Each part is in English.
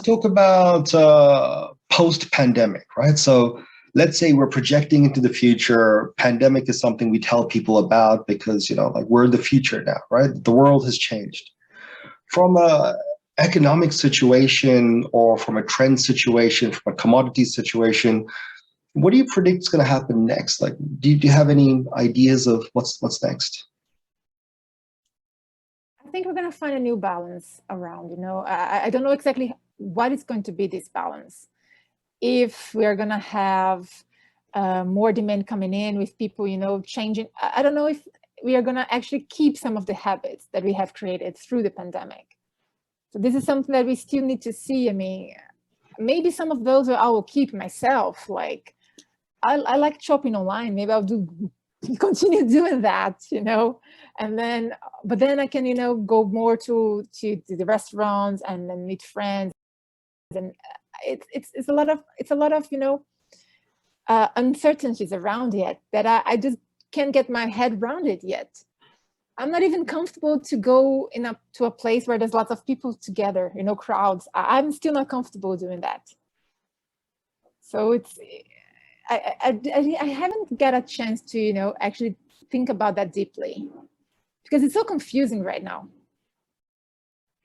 Talk about post-pandemic, right? So let's say we're projecting into the future. Pandemic is something we tell people about because, like we're in the future now, right? The world has changed. From a economic situation or from a trend situation, from a commodity situation, what do you predict is going to happen next? Like, do you have any ideas of what's next? I think we're going to find a new balance around, I don't know exactly what is going to be this balance. If we're going to have more demand coming in with people, changing, I don't know if we are going to actually keep some of the habits that we have created through the pandemic. So this is something that we still need to see. I mean, maybe some of those I will keep myself. Like, I like shopping online. Maybe I'll continue doing that, and then, but then I can, go more to the restaurants and then meet friends. And it's a lot of, uncertainties around it that I just can't get my head around it yet. I'm not even comfortable to go to a place where there's lots of people together, crowds. I'm still not comfortable doing that. So I haven't got a chance to, actually think about that deeply because it's so confusing right now.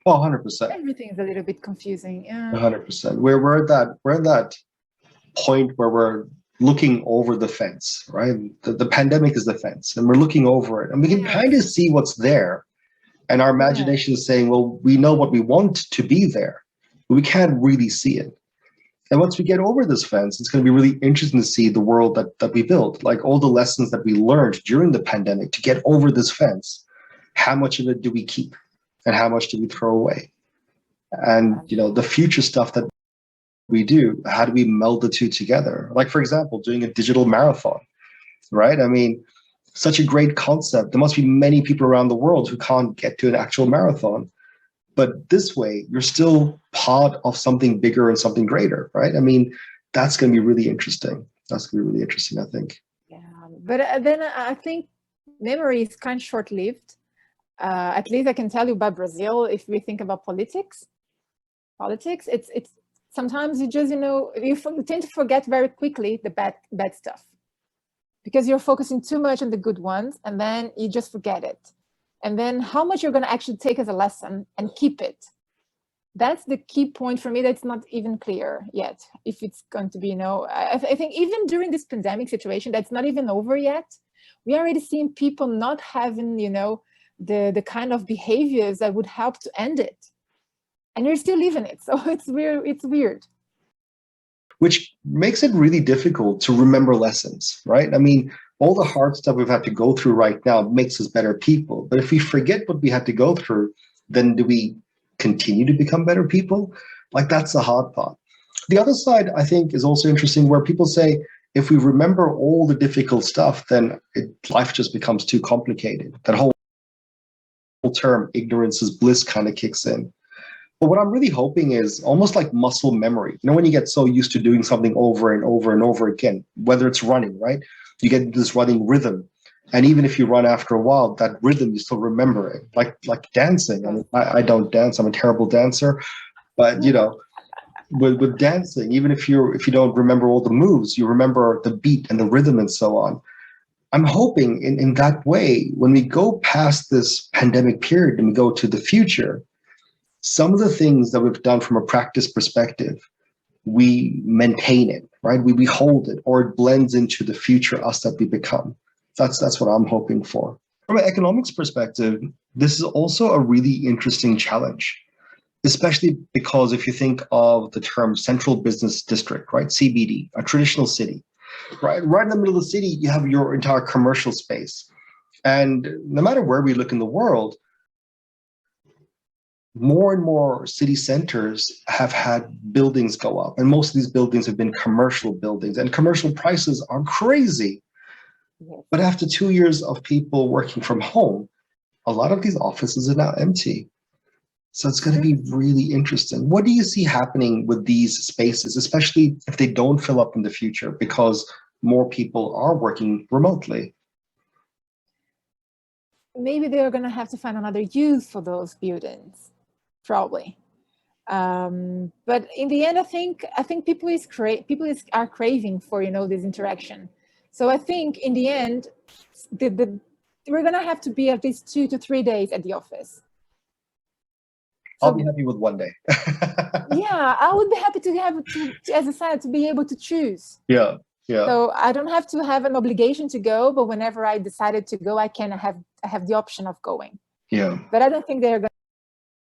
Oh, 100%. Everything is a little bit confusing. Yeah. 100%. We're at that point where we're looking over the fence, right? The pandemic is the fence, and we're looking over it, and we can kind of see what's there. And our imagination is saying, well, we know what we want to be there, but we can't really see it. And once we get over this fence, it's going to be really interesting to see the world that we built, like all the lessons that we learned during the pandemic to get over this fence. How much of it do we keep, and how much do we throw away? And the future stuff that we do, how do we meld the two together? Like, for example, doing a digital marathon, right? I mean, such a great concept. There must be many people around the world who can't get to an actual marathon. But this way, you're still part of something bigger and something greater, right? I mean, that's going to be really interesting. That's going to be really interesting, I think. Yeah, but then I think memory is kind of short-lived. At least I can tell you about Brazil. If we think about politics, it's sometimes you just you tend to forget very quickly the bad stuff because you're focusing too much on the good ones, and then you just forget it. And then how much you're going to actually take as a lesson and keep it. That's the key point for me. That's not even clear yet. If it's going to be, I think even during this pandemic situation, that's not even over yet. We are already seeing people not having, the kind of behaviors that would help to end it. And you're still living it. So it's weird. It's weird. Which makes it really difficult to remember lessons, right? I mean, all the hard stuff we've had to go through right now makes us better people. But if we forget what we had to go through, then do we continue to become better people? Like, that's the hard part. The other side, I think, is also interesting, where people say, if we remember all the difficult stuff, then life just becomes too complicated. That whole term, ignorance is bliss, kind of kicks in. But what I'm really hoping is almost like muscle memory. When you get so used to doing something over and over and over again, whether it's running, right? You get this running rhythm. And even if you run after a while, that rhythm, you still remember it. Like dancing. I mean, I don't dance. I'm a terrible dancer. But, with dancing, even if you don't remember all the moves, you remember the beat and the rhythm and so on. I'm hoping in that way, when we go past this pandemic period and we go to the future, some of the things that we've done from a practice perspective, we maintain it, right? We hold it, or it blends into the future us that we become. That's what I'm hoping for. From an economics perspective, this is also a really interesting challenge, especially because if you think of the term central business district, right? CBD, a traditional city, right? Right in the middle of the city, you have your entire commercial space. And no matter where we look in the world, more and more city centers have had buildings go up, and most of these buildings have been commercial buildings, and commercial prices are crazy. Yes. But after 2 years of people working from home, a lot of these offices are now empty. So it's going to be really interesting. What do you see happening with these spaces, especially if they don't fill up in the future because more people are working remotely? Maybe they're going to have to find another use for those buildings. Probably. But in the end, I think people are craving for, you know, this interaction. So I think in the end, we're gonna have to be at least 2 to 3 days at the office. I'll be happy with 1 day. Yeah, I would be happy to have as I said, to be able to choose. Yeah, yeah. So I don't have to have an obligation to go, but whenever I decided to go, I have the option of going. Yeah. But I don't think they're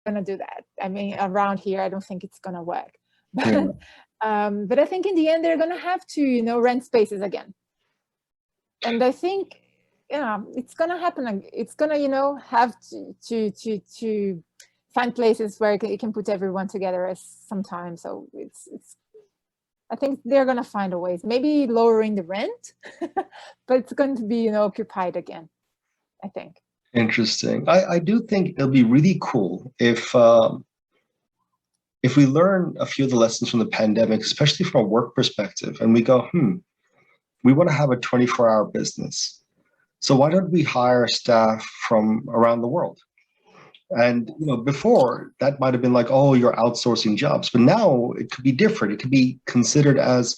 gonna do that. I mean, around here, I don't think it's gonna work. But Yeah. but I think in the end, they're gonna have to, you know, rent spaces again. And I think, yeah, it's gonna happen. It's gonna, you know, have to find places where it can put everyone together as sometimes. So it's I think they're gonna find a ways, maybe lowering the rent, but it's going to be, you know, occupied again, I think. Interesting. I do think it'll be really cool if we learn a few of the lessons from the pandemic, especially from a work perspective, and we go, we want to have a 24-hour business. So why don't we hire staff from around the world? And you know, before that might have been like, oh, you're outsourcing jobs, but now it could be different. It could be considered as,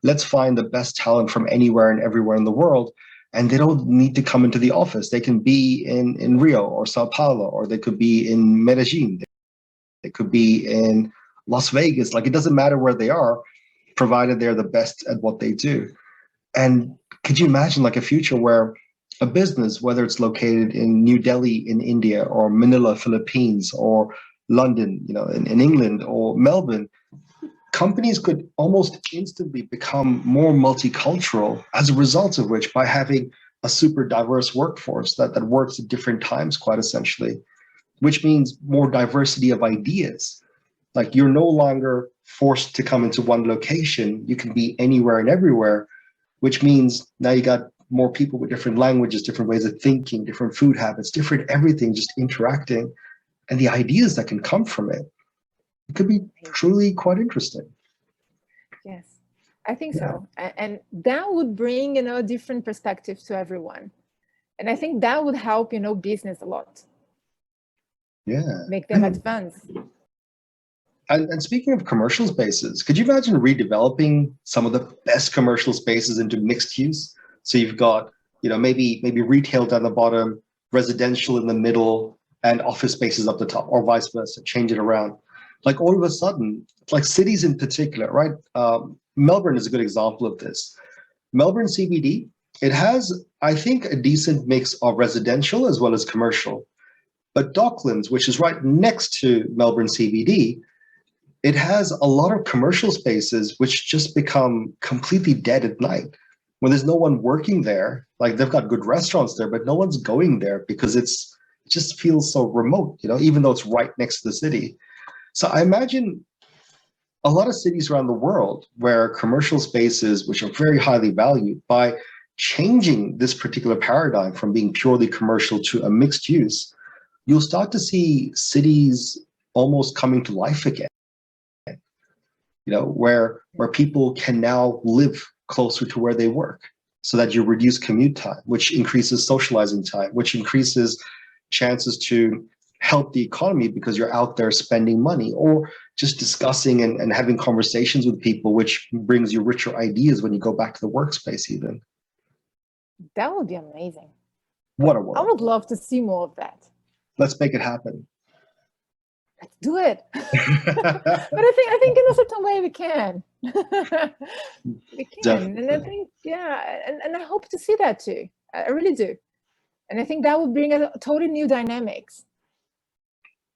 let's find the best talent from anywhere and everywhere in the world, and they don't need to come into the office. They can be in Rio or Sao Paulo, or they could be in Medellin. They could be in Las Vegas. Like, it doesn't matter where they are, provided they're the best at what they do. And could you imagine like a future where a business, whether it's located in New Delhi in India, or Manila, Philippines, or London, you know, in England, or Melbourne, companies could almost instantly become more multicultural as a result of which, by having a super diverse workforce that works at different times, quite essentially, which means more diversity of ideas. Like, you're no longer forced to come into one location. You can be anywhere and everywhere, which means now you got more people with different languages, different ways of thinking, different food habits, different everything, just interacting. And the ideas that can come from it could be truly quite interesting. Yes, I think so. And that would bring, you know, a different perspective to everyone. And I think that would help, you know, business a lot. Yeah. Make them advance. And speaking of commercial spaces, could you imagine redeveloping some of the best commercial spaces into mixed use? So you've got, you know, maybe retail down the bottom, residential in the middle, and office spaces up the top, or vice versa, change it around. Like, all of a sudden, like cities in particular, right? Melbourne is a good example of this. Melbourne CBD, it has, I think, a decent mix of residential as well as commercial. But Docklands, which is right next to Melbourne CBD, it has a lot of commercial spaces which just become completely dead at night. When there's no one working there, like, they've got good restaurants there, but no one's going there because it just feels so remote, you know, even though it's right next to the city. So I imagine a lot of cities around the world where commercial spaces, which are very highly valued, by changing this particular paradigm from being purely commercial to a mixed use, you'll start to see cities almost coming to life again. You know, where people can now live closer to where they work, so that you reduce commute time, which increases socializing time, which increases chances to help the economy because you're out there spending money, or just discussing and having conversations with people, which brings you richer ideas when you go back to the workspace even. That would be amazing. What a world. I would love to see more of that. Let's make it happen. Let's do it. But I think in a certain way we can. We can. Definitely. And I think, yeah, and I hope to see that too. I really do. And I think that would bring a totally new dynamics.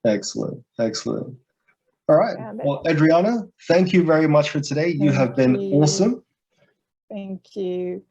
Excellent. Excellent. All right. Yeah, well, Adriana, thank you very much for today. You have been awesome. Thank you.